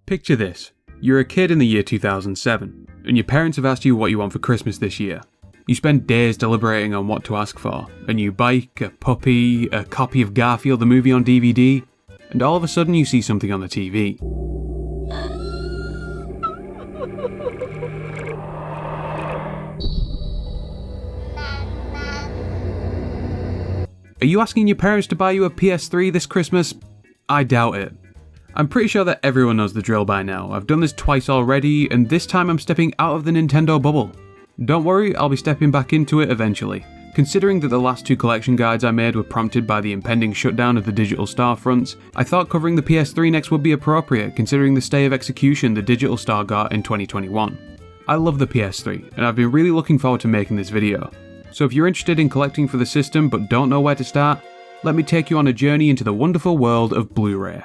Picture this. You're a kid in the year 2007, and your parents have asked you what you want for Christmas this year. You spend days deliberating on what to ask for. A new bike, a puppy, a copy of Garfield the movie on DVD, and all of a sudden you see something on the TV. Are you asking your parents to buy you a PS3 this Christmas? I doubt it. I'm pretty sure that everyone knows the drill by now. I've done this twice already, and this time I'm stepping out of the Nintendo bubble. Don't worry, I'll be stepping back into it eventually. Considering that the last two collection guides I made were prompted by the impending shutdown of the digital storefronts, I thought covering the PS3 next would be appropriate considering the stay of execution the digital store got in 2021. I love the PS3, and I've been really looking forward to making this video. So if you're interested in collecting for the system but don't know where to start, let me take you on a journey into the wonderful world of Blu-ray.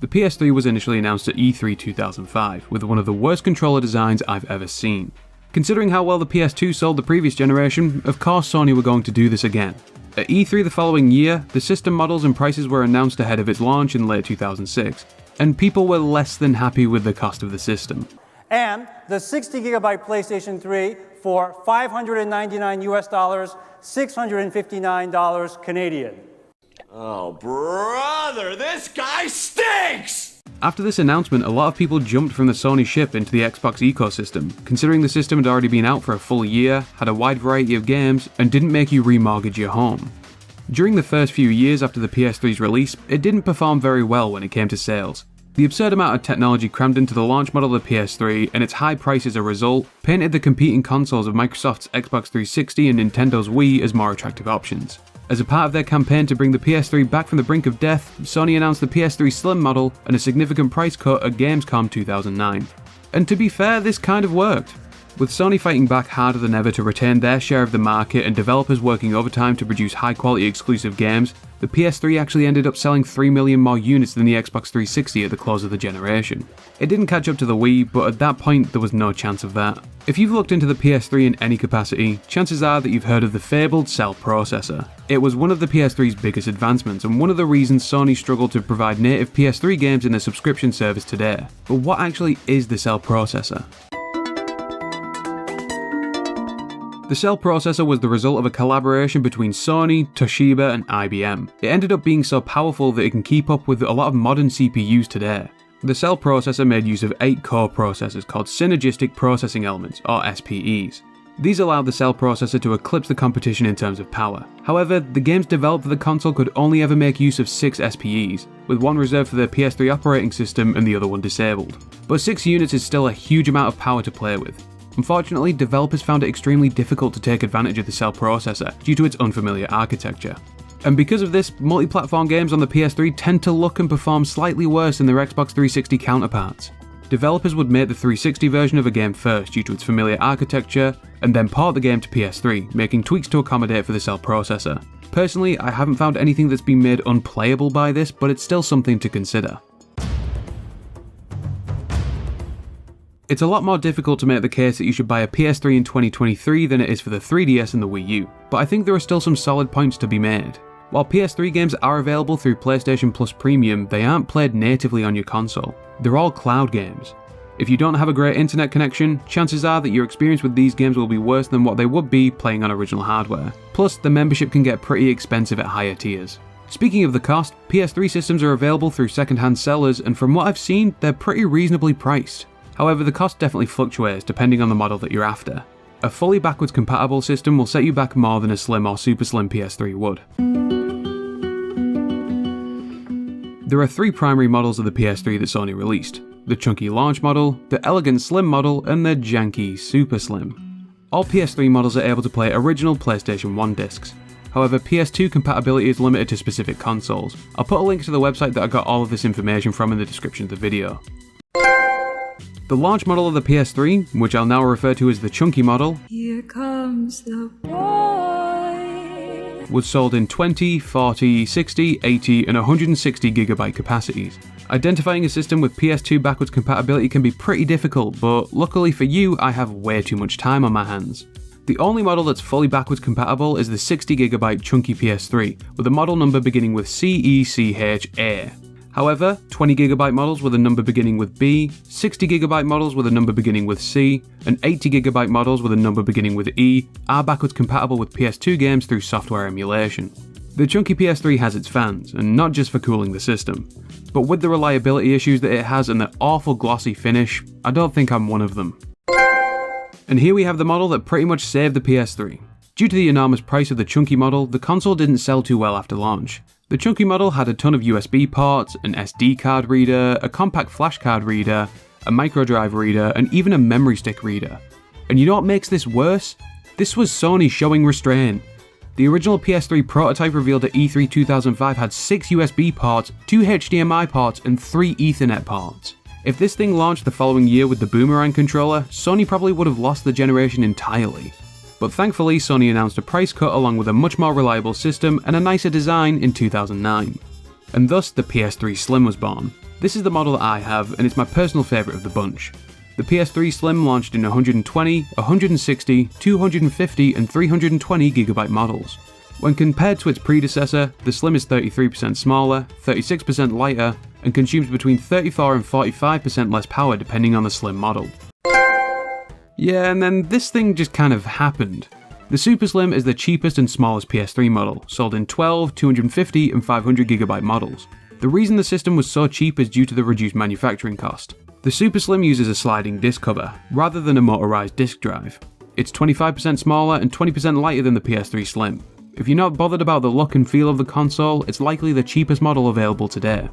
The PS3 was initially announced at E3 2005, with one of the worst controller designs I've ever seen. Considering how well the PS2 sold the previous generation, of course Sony were going to do this again. At E3 the following year, the system models and prices were announced ahead of its launch in late 2006, and people were less than happy with the cost of the system. And the 60GB PlayStation 3 for $599 US, $659 Canadian. Oh, brother, this guy stinks! After this announcement, a lot of people jumped from the Sony ship into the Xbox ecosystem, considering the system had already been out for a full year, had a wide variety of games, and didn't make you remortgage your home. During the first few years after the PS3's release, it didn't perform very well when it came to sales. The absurd amount of technology crammed into the launch model of the PS3 and its high price as a result painted the competing consoles of Microsoft's Xbox 360 and Nintendo's Wii as more attractive options. As a part of their campaign to bring the PS3 back from the brink of death, Sony announced the PS3 Slim model and a significant price cut at Gamescom 2009. And to be fair, this kind of worked. With Sony fighting back harder than ever to retain their share of the market and developers working overtime to produce high-quality exclusive games, the PS3 actually ended up selling 3 million more units than the Xbox 360 at the close of the generation. It didn't catch up to the Wii, but at that point there was no chance of that. If you've looked into the PS3 in any capacity, chances are that you've heard of the fabled Cell processor. It was one of the PS3's biggest advancements and one of the reasons Sony struggled to provide native PS3 games in a subscription service today. But what actually is the Cell processor? The Cell processor was the result of a collaboration between Sony, Toshiba and IBM. It ended up being so powerful that it can keep up with a lot of modern CPUs today. The Cell processor made use of 8 core processors called Synergistic Processing Elements, or SPEs. These allowed the Cell processor to eclipse the competition in terms of power. However, the games developed for the console could only ever make use of 6 SPEs, with one reserved for the PS3 operating system and the other one disabled. But 6 units is still a huge amount of power to play with. Unfortunately, developers found it extremely difficult to take advantage of the Cell processor due to its unfamiliar architecture. And because of this, multi-platform games on the PS3 tend to look and perform slightly worse than their Xbox 360 counterparts. Developers would make the 360 version of a game first due to its familiar architecture, and then port the game to PS3, making tweaks to accommodate for the Cell processor. Personally, I haven't found anything that's been made unplayable by this, but it's still something to consider. It's a lot more difficult to make the case that you should buy a PS3 in 2023 than it is for the 3DS and the Wii U, but I think there are still some solid points to be made. While PS3 games are available through PlayStation Plus Premium, they aren't played natively on your console. They're all cloud games. If you don't have a great internet connection, chances are that your experience with these games will be worse than what they would be playing on original hardware. Plus, the membership can get pretty expensive at higher tiers. Speaking of the cost, PS3 systems are available through second-hand sellers, and from what I've seen, they're pretty reasonably priced. However, the cost definitely fluctuates depending on the model that you're after. A fully backwards compatible system will set you back more than a slim or super slim PS3 would. There are 3 primary models of the PS3 that Sony released: the chunky launch model, the elegant slim model, and the janky super slim. All PS3 models are able to play original PlayStation 1 discs. However, PS2 compatibility is limited to specific consoles. I'll put a link to the website that I got all of this information from in the description of the video. The launch model of the PS3, which I'll now refer to as the chunky model, Here comes the boy, was sold in 20, 40, 60, 80 and 160GB capacities. Identifying a system with PS2 backwards compatibility can be pretty difficult, but luckily for you, I have way too much time on my hands. The only model that's fully backwards compatible is the 60GB chunky PS3, with a model number beginning with CECHA. However, 20GB models with a number beginning with B, 60GB models with a number beginning with C, and 80GB models with a number beginning with E are backwards compatible with PS2 games through software emulation. The chunky PS3 has its fans, and not just for cooling the system. But with the reliability issues that it has and the awful glossy finish, I don't think I'm one of them. And here we have the model that pretty much saved the PS3. Due to the enormous price of the chunky model, the console didn't sell too well after launch. The chunky model had a ton of USB ports, an SD card reader, a compact flash card reader, a microdrive reader, and even a memory stick reader. And you know what makes this worse? This was Sony showing restraint. The original PS3 prototype revealed at E3 2005 had 6 USB ports, 2 HDMI ports, and 3 Ethernet ports. If this thing launched the following year with the Boomerang controller, Sony probably would have lost the generation entirely. But thankfully, Sony announced a price cut along with a much more reliable system and a nicer design in 2009. And thus, the PS3 Slim was born. This is the model that I have, and it's my personal favourite of the bunch. The PS3 Slim launched in 120, 160, 250 and 320GB models. When compared to its predecessor, the Slim is 33% smaller, 36% lighter, and consumes between 34 and 45% less power depending on the Slim model. Yeah, and then this thing just kind of happened. The Super Slim is the cheapest and smallest PS3 model, sold in 12, 250 and 500GB models. The reason the system was so cheap is due to the reduced manufacturing cost. The Super Slim uses a sliding disc cover, rather than a motorized disc drive. It's 25% smaller and 20% lighter than the PS3 Slim. If you're not bothered about the look and feel of the console, it's likely the cheapest model available today.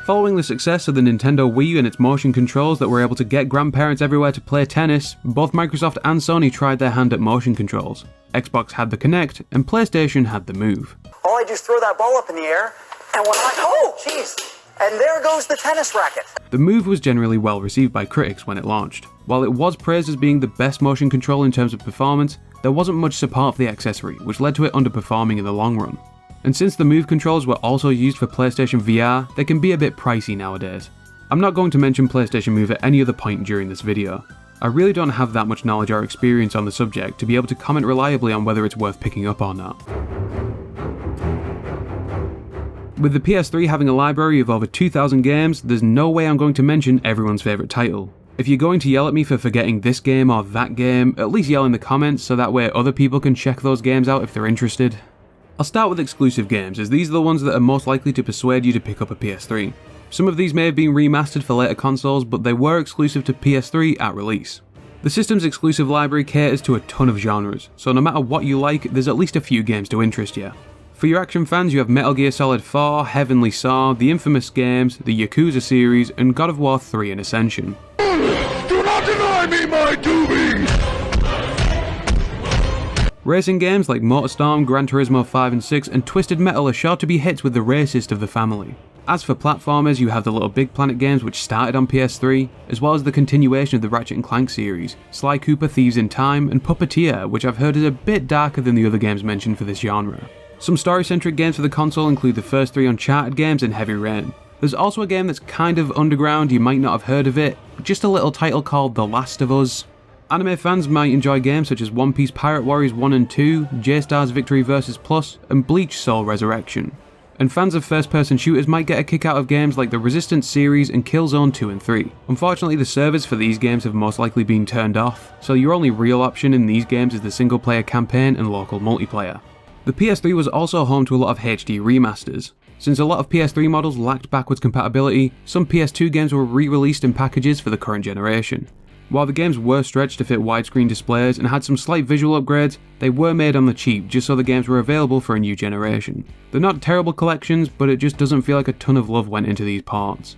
Following the success of the Nintendo Wii and its motion controls that were able to get grandparents everywhere to play tennis, both Microsoft and Sony tried their hand at motion controls. Xbox had the Kinect, and PlayStation had the Move. All I do is throw that ball up in the air, and oh, jeez, and there goes the tennis racket. The Move was generally well received by critics when it launched. While it was praised as being the best motion control in terms of performance, there wasn't much support for the accessory, which led to it underperforming in the long run. And since the Move controls were also used for PlayStation VR, they can be a bit pricey nowadays. I'm not going to mention PlayStation Move at any other point during this video. I really don't have that much knowledge or experience on the subject to be able to comment reliably on whether it's worth picking up or not. With the PS3 having a library of over 2,000 games, there's no way I'm going to mention everyone's favourite title. If you're going to yell at me for forgetting this game or that game, at least yell in the comments so that way other people can check those games out if they're interested. I'll start with exclusive games, as these are the ones that are most likely to persuade you to pick up a PS3. Some of these may have been remastered for later consoles, but they were exclusive to PS3 at release. The system's exclusive library caters to a ton of genres, so no matter what you like, there's at least a few games to interest you. For your action fans, you have Metal Gear Solid 4, Heavenly Saw, the Infamous games, the Yakuza series, and God of War 3 and Ascension. Do not deny me my doobie! Racing games like MotorStorm, Gran Turismo 5 and 6, and Twisted Metal are sure to be hits with the racist of the family. As for platformers, you have the Little Big Planet games which started on PS3, as well as the continuation of the Ratchet and Clank series, Sly Cooper Thieves in Time, and Puppeteer, which I've heard is a bit darker than the other games mentioned for this genre. Some story-centric games for the console include the first 3 Uncharted games and Heavy Rain. There's also a game that's kind of underground, you might not have heard of it, just a little title called The Last of Us. Anime fans might enjoy games such as One Piece Pirate Warriors 1 and 2, J-Stars Victory vs Plus, and Bleach Soul Resurrection. And fans of first-person shooters might get a kick out of games like the Resistance series and Killzone 2 and 3. Unfortunately, the servers for these games have most likely been turned off, so your only real option in these games is the single-player campaign and local multiplayer. The PS3 was also home to a lot of HD remasters. Since a lot of PS3 models lacked backwards compatibility, some PS2 games were re-released in packages for the current generation. While the games were stretched to fit widescreen displays and had some slight visual upgrades, they were made on the cheap just so the games were available for a new generation. They're not terrible collections, but it just doesn't feel like a ton of love went into these parts.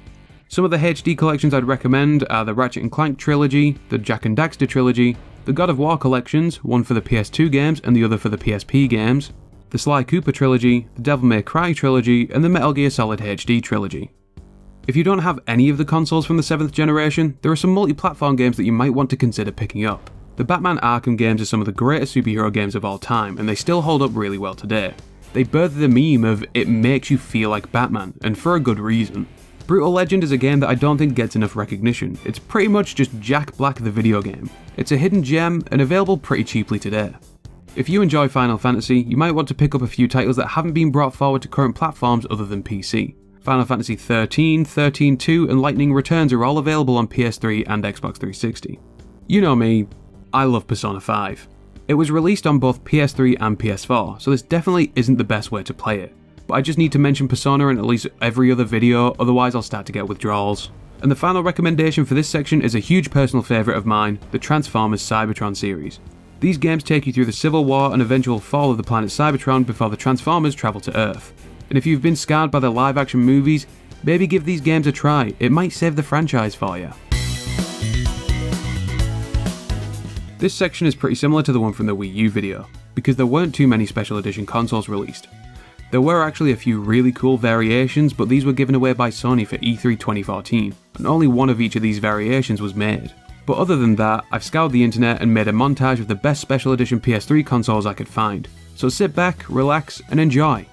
Some of the HD collections I'd recommend are the Ratchet and Clank Trilogy, the Jak and Daxter Trilogy, the God of War collections, one for the PS2 games and the other for the PSP games, the Sly Cooper Trilogy, the Devil May Cry Trilogy, and the Metal Gear Solid HD Trilogy. If you don't have any of the consoles from the 7th generation, there are some multi-platform games that you might want to consider picking up. The Batman Arkham games are some of the greatest superhero games of all time, and they still hold up really well today. They birthed the meme of "it makes you feel like Batman," and for a good reason. Brutal Legend is a game that I don't think gets enough recognition. It's pretty much just Jack Black the video game. It's a hidden gem and available pretty cheaply today. If you enjoy Final Fantasy, you might want to pick up a few titles that haven't been brought forward to current platforms other than PC. Final Fantasy 13, 13-2 and Lightning Returns are all available on PS3 and Xbox 360. You know me, I love Persona 5. It was released on both PS3 and PS4, so this definitely isn't the best way to play it. But I just need to mention Persona in at least every other video, otherwise I'll start to get withdrawals. And the final recommendation for this section is a huge personal favourite of mine, the Transformers Cybertron series. These games take you through the civil war and eventual fall of the planet Cybertron before the Transformers travel to Earth. And if you've been scarred by the live action movies, maybe give these games a try, it might save the franchise for you. This section is pretty similar to the one from the Wii U video, because there weren't too many special edition consoles released. There were actually a few really cool variations, but these were given away by Sony for E3 2014, and only one of each of these variations was made. But other than that, I've scoured the internet and made a montage of the best special edition PS3 consoles I could find. So sit back, relax, and enjoy.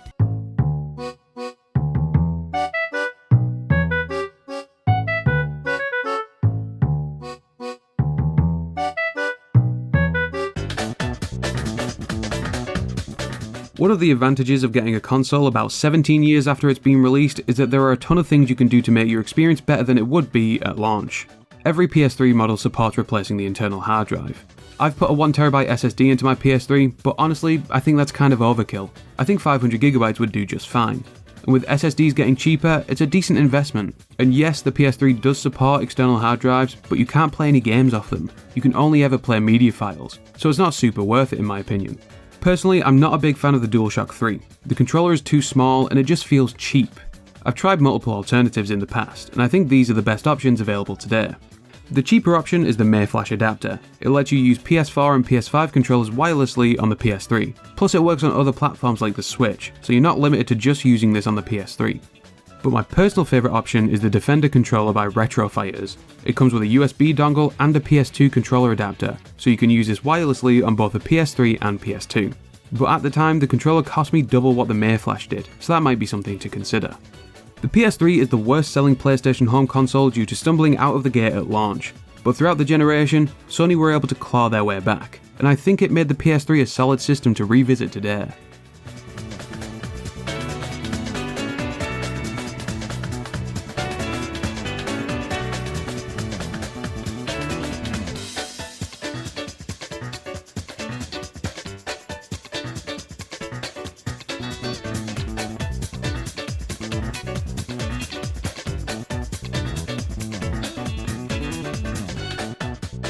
One of the advantages of getting a console about 17 years after it's been released is that there are a ton of things you can do to make your experience better than it would be at launch. Every PS3 model supports replacing the internal hard drive. I've put a 1TB SSD into my PS3, but honestly, I think that's kind of overkill. I think 500GB would do just fine. And with SSDs getting cheaper, it's a decent investment. And yes, the PS3 does support external hard drives, but you can't play any games off them. You can only ever play media files, so it's not super worth it in my opinion. Personally, I'm not a big fan of the DualShock 3. The controller is too small and it just feels cheap. I've tried multiple alternatives in the past, and I think these are the best options available today. The cheaper option is the Mayflash adapter. It lets you use PS4 and PS5 controllers wirelessly on the PS3. Plus it works on other platforms like the Switch, so you're not limited to just using this on the PS3. But my personal favourite option is the Defender controller by Retro Fighters. It comes with a USB dongle and a PS2 controller adapter, so you can use this wirelessly on both the PS3 and PS2. But at the time, the controller cost me double what the Mayflash did, so that might be something to consider. The PS3 is the worst selling PlayStation home console due to stumbling out of the gate at launch, but throughout the generation, Sony were able to claw their way back, and I think it made the PS3 a solid system to revisit today.